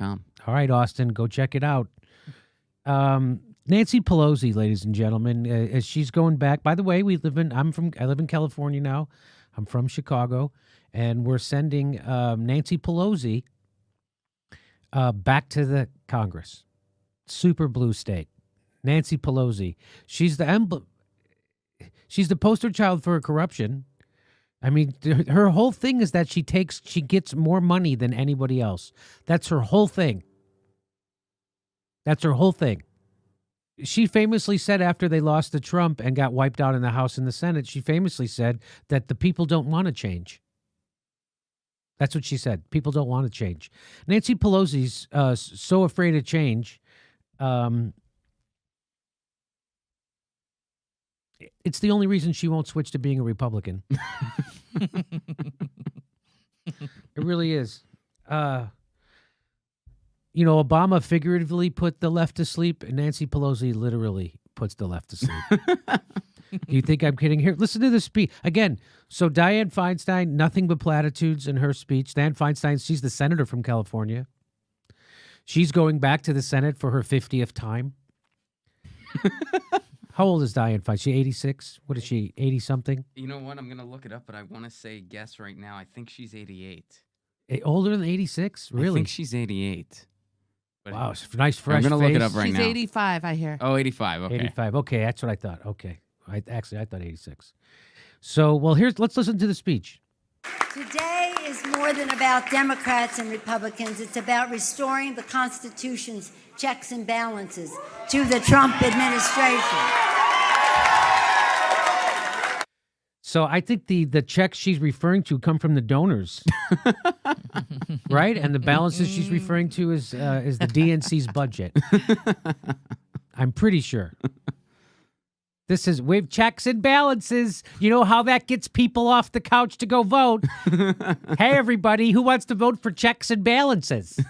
All right, Austin, go check it out. Nancy Pelosi, ladies and gentlemen, as she's going back. By the way, I live in California now. I'm from Chicago, and we're sending Nancy Pelosi back to the Congress. Super blue state. Nancy Pelosi. She's the emblem. She's the poster child for corruption. I mean, her whole thing is that she gets more money than anybody else. That's her whole thing. That's her whole thing. She famously said after they lost to Trump and got wiped out in the House and the Senate, she famously said that the people don't want to change. That's what she said. People don't want to change. Nancy Pelosi's so afraid of change. It's the only reason she won't switch to being a Republican. It really is. Obama figuratively put the left to sleep, and Nancy Pelosi literally puts the left to sleep. You think I'm kidding? Here, listen to this speech. Again, so Dianne Feinstein, nothing but platitudes in her speech. Dianne Feinstein, she's the senator from California. She's going back to the Senate for her 50th time. How old is Dianne Feinstein? She 86? What is she, 80-something? You know what? I'm going to look it up, but I want to say guess right now. I think she's 88. Older than 86? Really? I think she's 88. But wow, nice fresh face. I'm going to look it up right now. She's 85, I hear. Oh, 85. Okay. 85. Okay, that's what I thought. Okay. I thought 86. So, well, let's listen to the speech. Today is more than about Democrats and Republicans. It's about restoring the Constitution's checks and balances to the Trump administration. So I think the checks she's referring to come from the donors, right? And the balances she's referring to is the DNC's budget. I'm pretty sure. We have checks and balances. You know how that gets people off the couch to go vote. Hey, everybody, who wants to vote for checks and balances?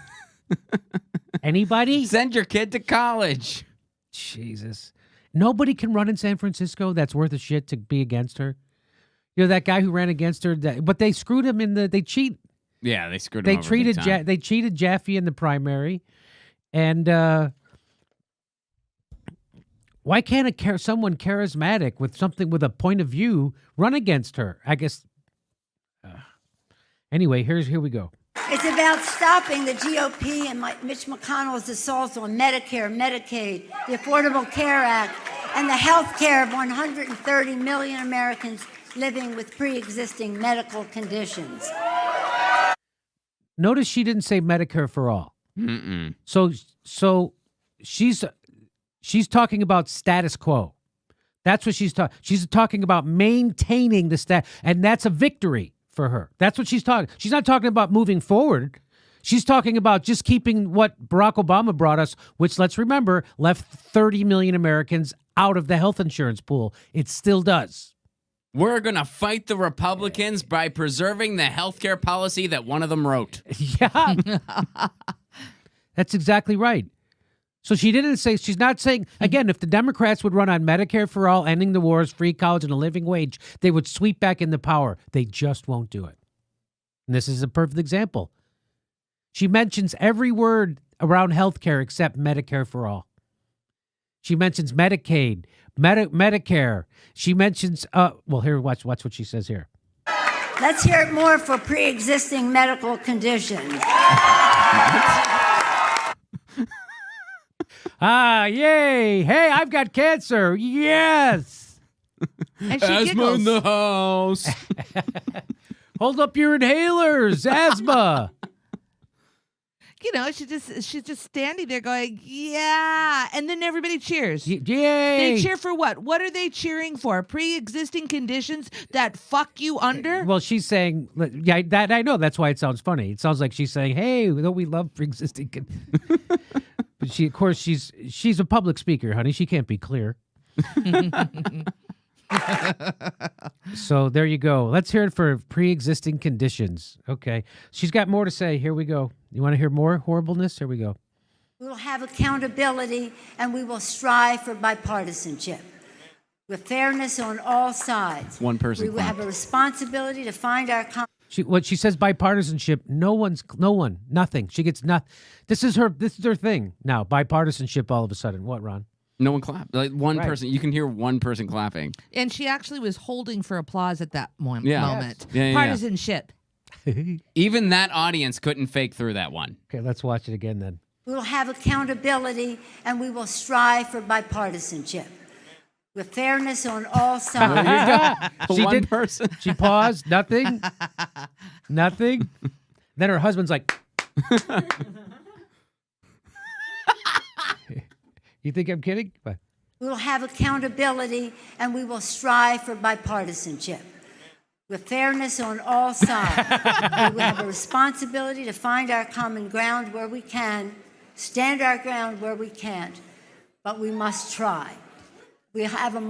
Anybody? Send your kid to college. Jesus. Nobody can run in San Francisco that's worth a shit to be against her. You know, that guy who ran against her, but they screwed him they cheat. Yeah, they screwed him over big time. They cheated Jaffe in the primary. And why can't someone charismatic with a point of view run against her? I guess. Anyway, here we go. It's about stopping the GOP and Mitch McConnell's assaults on Medicare, Medicaid, the Affordable Care Act, and the health care of 130 million Americans living with pre-existing medical conditions. Notice she didn't say Medicare for all. Mm-mm. So she's talking about status quo. That's what she's talking. She's talking about maintaining the status, and that's a victory for her. That's what she's talking. She's not talking about moving forward. She's talking about just keeping what Barack Obama brought us, which, let's remember, left 30 million Americans out of the health insurance pool. It still does. We're going to fight the Republicans by preserving the healthcare policy that one of them wrote. Yeah. That's exactly right. So she's not saying, again, if the Democrats would run on Medicare for all, ending the wars, free college, and a living wage, they would sweep back into power. They just won't do it. And this is a perfect example. She mentions every word around healthcare except Medicare for all. She mentions Medicaid, Medicare. She mentions, here, watch what she says here. Let's hear it more for pre-existing medical conditions. Yay. Hey, I've got cancer. Yes. And she Asthma giggles. in the house. Hold up your inhalers. Asthma. You know, she's just standing there going, yeah. And then everybody cheers. Yay. They cheer for what? What are they cheering for? Pre-existing conditions that fuck you under? Well, she's saying, yeah, that I know. That's why it sounds funny. It sounds like she's saying, hey, don't we love pre-existing But she, of course, she's a public speaker, honey. She can't be clear. So there you go. Let's hear it for pre-existing conditions. Okay. She's got more to say. Here we go. You want to hear more horribleness? Here we go. We will have accountability, and we will strive for bipartisanship with fairness on all sides. One person. We will have a responsibility to find our She says bipartisanship. No one, nothing. She gets nothing. This is her thing now. Bipartisanship. All of a sudden, what, Ron? No one clapped. Like one Right. person, you can hear one person clapping. And she actually was holding for applause at that moment. Yeah. Yeah. Partisanship. Even that audience couldn't fake through that one. Okay, let's watch it again then. We will have accountability, and we will strive for bipartisanship with fairness on all sides. She One did. person. She paused. Nothing. Nothing. Then her husband's like, "You think I'm kidding?" But We will have accountability, and we will strive for bipartisanship with fairness on all sides. We have a responsibility to find our common ground where we can, stand our ground where we can't, but we must try. We have a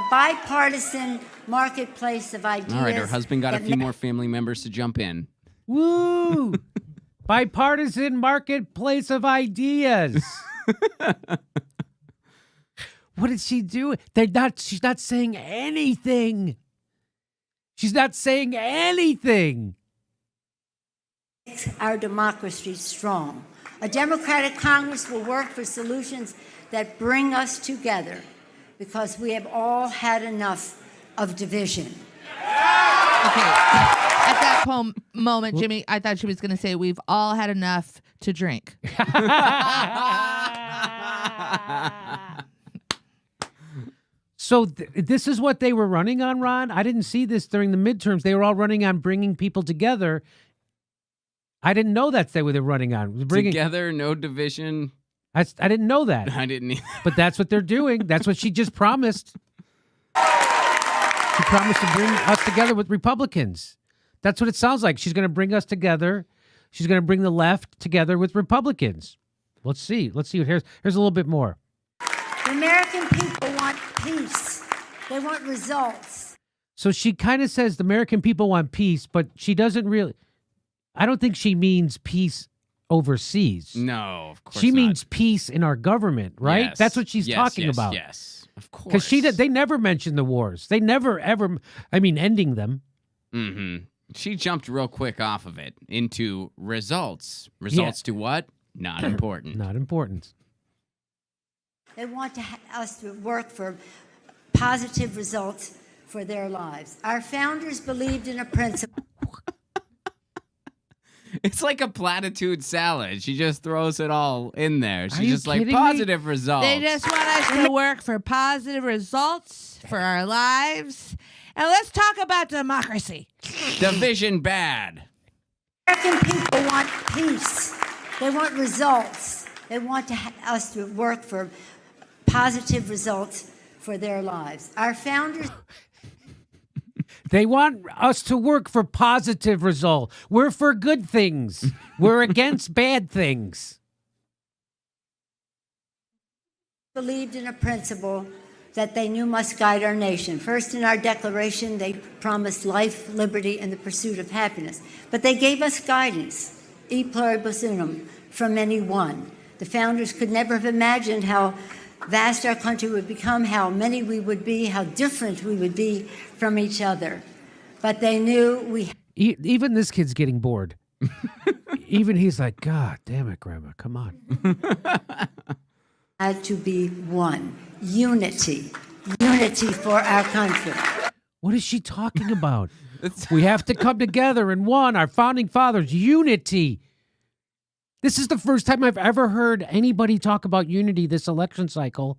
bipartisan marketplace of ideas. All right, her husband got a that few more family members to jump in. woo! Bipartisan marketplace of ideas. What did she do? She's not saying anything. She's not saying anything. makes our democracy strong. A Democratic Congress will work for solutions that bring us together because we have all had enough of division. Okay. At that moment, Jimmy, I thought she was going to say, we've all had enough to drink. So this is what they were running on, Ron? I didn't see this during the midterms. They were all running on bringing people together. I didn't know that's what they were running on. Together, no division. I didn't know that. I didn't either. But that's what they're doing. That's what she just promised. She promised to bring us together with Republicans. That's what it sounds like. She's going to bring us together. She's going to bring the left together with Republicans. Let's see. Here's a little bit more. The American people want peace. They want results. So she kind of says the American people want peace, but she doesn't really. I don't think she means peace overseas. No, of course She not. means peace in our government, right? Yes. That's what she's Yes, talking yes, about. Yes, of course. Because they never mention the wars. They never, ever, ending them. Mm-hmm. She jumped real quick off of it into results. Results to what? Not important. Not important. They want us to work for positive results for their lives. Our founders believed in a principle. It's like a platitude salad. She just throws it all in there. She's you just like kidding me? positive results. They just want us to work for positive results for our lives. And let's talk about democracy. Division bad. American people want peace. They want results. They want us to work for positive results for their lives. Our founders. They want us to work for positive result. We're for good things. We're against bad things. Believed in a principle that they knew must guide our nation. First, in our Declaration, they promised life, liberty, and the pursuit of happiness. But they gave us guidance, e pluribus unum, from any one. The founders could never have imagined how vast our country would become, how many we would be, how different we would be from each other. But they knew we Even this kid's getting bored. Even he's like, God damn it, Grandma, come on. had to be one. Unity. Unity for our country. What is she talking about? We have to come together in one. Our founding fathers, unity. This is the first time I've ever heard anybody talk about unity this election cycle.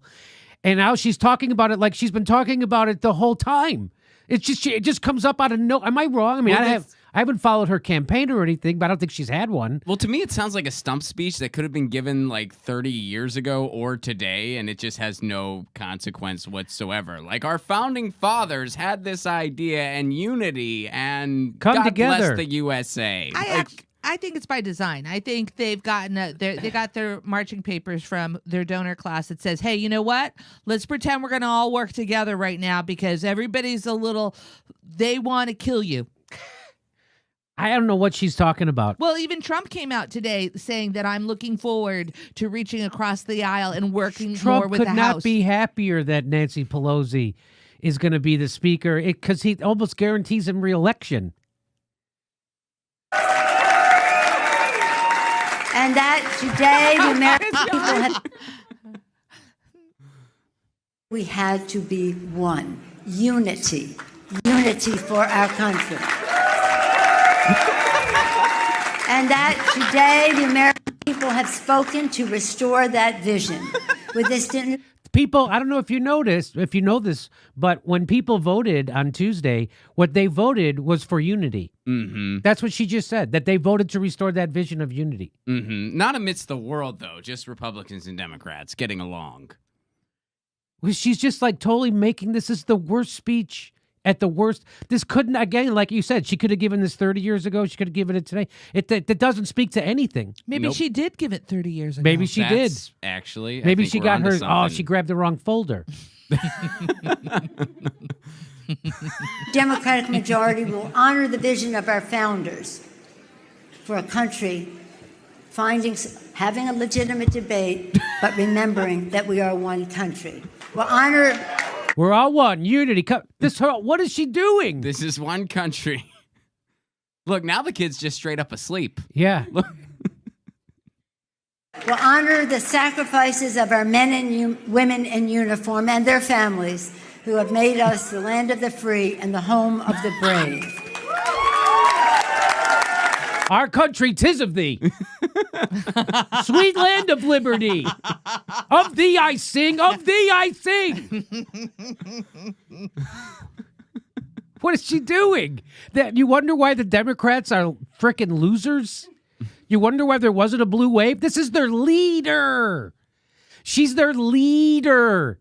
And now she's talking about it like she's been talking about it the whole time. It just comes up out of no. Am I wrong? I mean, Well, I haven't followed her campaign or anything, but I don't think she's had one. Well, to me, it sounds like a stump speech that could have been given like 30 years ago or today, and it just has no consequence whatsoever. Like, our founding fathers had this idea and unity, and Come God together. bless the USA. I think it's by design. I think they've gotten they got their marching papers from their donor class that says, hey, you know what? Let's pretend we're going to all work together right now because everybody's they want to kill you. I don't know what she's talking about. Well, even Trump came out today saying that I'm looking forward to reaching across the aisle and working more Trump with could the not House. be happier that Nancy Pelosi is going to be the speaker because he almost guarantees him re-election. And that today the American people have. We had to be one. Unity. Unity for our country. And that today the American people have spoken to restore that vision. With this People, I don't know if you know this, but when people voted on Tuesday, what they voted was for unity. Mm-hmm. That's what she just said, that they voted to restore that vision of unity. Mm-hmm. Not amidst the world, though, just Republicans and Democrats getting along. Well, she's just like totally making this is the worst speech at the worst. This couldn't, again, like you said, she could have given this 30 years ago. She could have given it today. It doesn't speak to anything. Maybe she did give it 30 years ago. Maybe she did. Actually, Maybe I think she we're got onto her. something. Oh, she grabbed the wrong folder. Democratic majority will honor the vision of our founders for a country having a legitimate debate, but remembering that we are one country. We'll honor. We're all one. Unity. What is she doing? This is one country. Look, now the kid's just straight up asleep. Yeah. Look. We'll honor the sacrifices of our men and women in uniform and their families who have made us the land of the free and the home of the brave. Our country, 'tis of thee. Sweet land of liberty. Of thee I sing, of thee I sing. What is she doing? That you wonder why the Democrats are frickin' losers? You wonder why there wasn't a blue wave? This is their leader. She's their leader.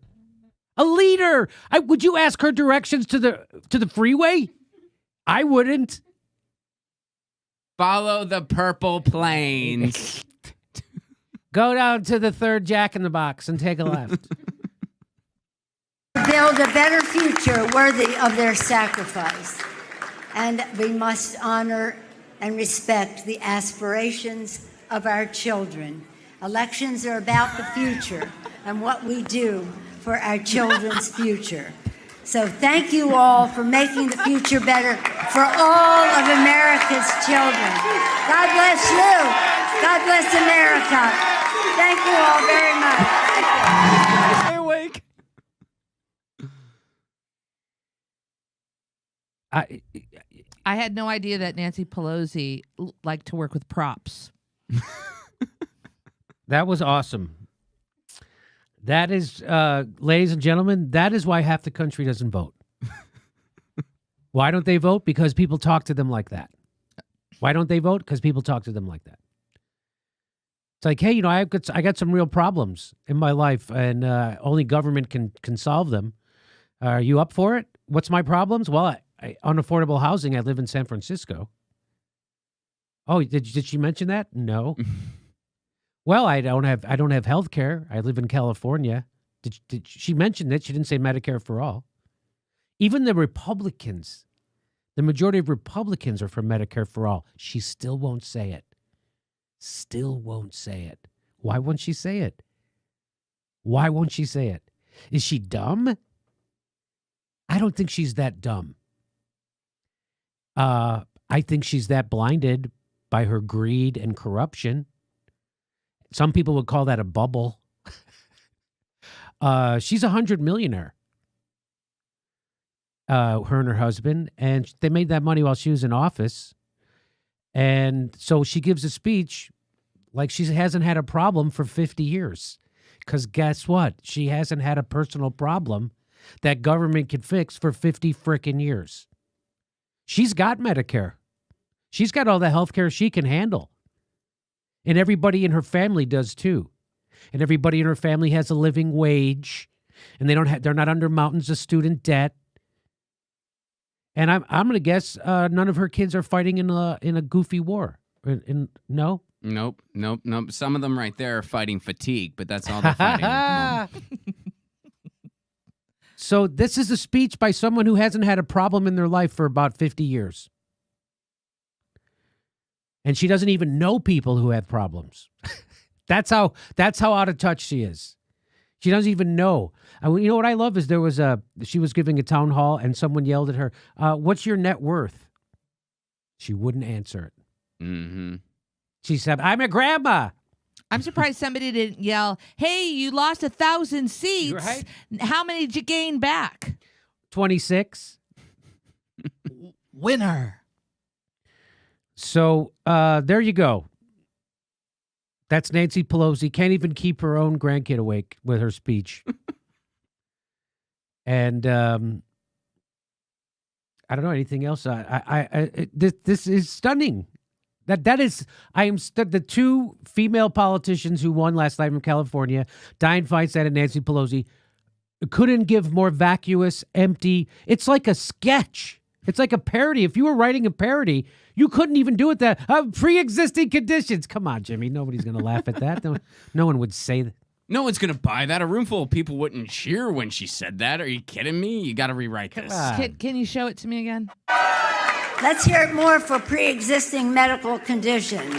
A leader. Would you ask her directions to the freeway? I wouldn't. Follow the purple planes. Go down to the third Jack in the Box and take a left. Build a better future worthy of their sacrifice. And we must honor and respect the aspirations of our children. Elections are about the future and what we do for our children's future. So thank you all for making the future better for all of America's children. God bless you. God bless America. Thank you all very much. Stay awake. I had no idea that Nancy Pelosi liked to work with props. That was awesome. That is, ladies and gentlemen, that is why half the country doesn't vote. Why don't they vote? Because people talk to them like that. Why don't they vote? Because people talk to them like that. It's like, hey, I got some real problems in my life, and only government can solve them. Are you up for it? What's my problems? Well, unaffordable housing. I live in San Francisco. Oh, did she mention that? No. Well, I don't have health care. I live in California. Did she mention that? She didn't say Medicare for all. Even the Republicans, the majority of Republicans are for Medicare for all. She still won't say it. Still won't say it. Why won't she say it? Why won't she say it? Is she dumb? I don't think she's that dumb. I think she's that blinded by her greed and corruption. Some people would call that a bubble. She's a 100 millionaire. Her and her husband, and they made that money while she was in office. And so she gives a speech like she hasn't had a problem for 50 years. Because guess what? She hasn't had a personal problem that government can fix for 50 frickin' years. She's got Medicare. She's got all the health care she can handle. And everybody in her family does too. And everybody in her family has a living wage. And they're not under mountains of student debt. And I'm going to guess none of her kids are fighting in a goofy war. No? Nope. Some of them right there are fighting fatigue, but that's all they're fighting at the moment. So this is a speech by someone who hasn't had a problem in their life for about 50 years. And she doesn't even know people who have problems. That's how out of touch she is. She doesn't even know. You know what I love is she was giving a town hall and someone yelled at her, what's your net worth? She wouldn't answer it. Mm-hmm. She said, I'm a grandma. I'm surprised somebody didn't yell, "Hey, you lost 1,000 seats. Right. How many did you gain back?" 26. Winner. So there you go. That's Nancy Pelosi. Can't even keep her own grandkid awake with her speech. And I don't know anything else. This is stunning. That is. The two female politicians who won last night from California, Dianne Feinstein and Nancy Pelosi, couldn't give more vacuous, empty. It's like a sketch. It's like a parody. If you were writing a parody, you couldn't even do it that pre-existing conditions. Come on, Jimmy. Nobody's going to laugh at that. No one would say that. No one's going to buy that. A room full of people wouldn't cheer when she said that. Are you kidding me? You got to rewrite this. Can you show it to me again? Let's hear it more for pre-existing medical conditions.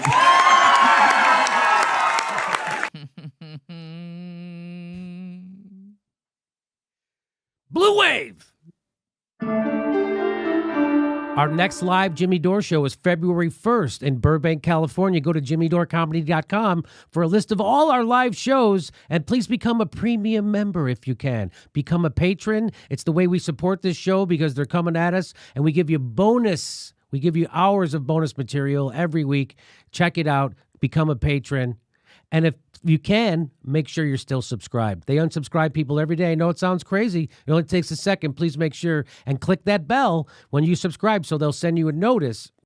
Blue Wave. Our next live Jimmy Dore show is February 1st in Burbank, California. Go to jimmydorecomedy.com for a list of all our live shows, and please become a premium member if you can. Become a patron. It's the way we support this show because they're coming at us, and we give you bonus. We give you hours of bonus material every week. Check it out. Become a patron. And if you can, make sure you're still subscribed. They unsubscribe people every day. I know it sounds crazy. It only takes a second. Please make sure and click that bell when you subscribe so they'll send you a notice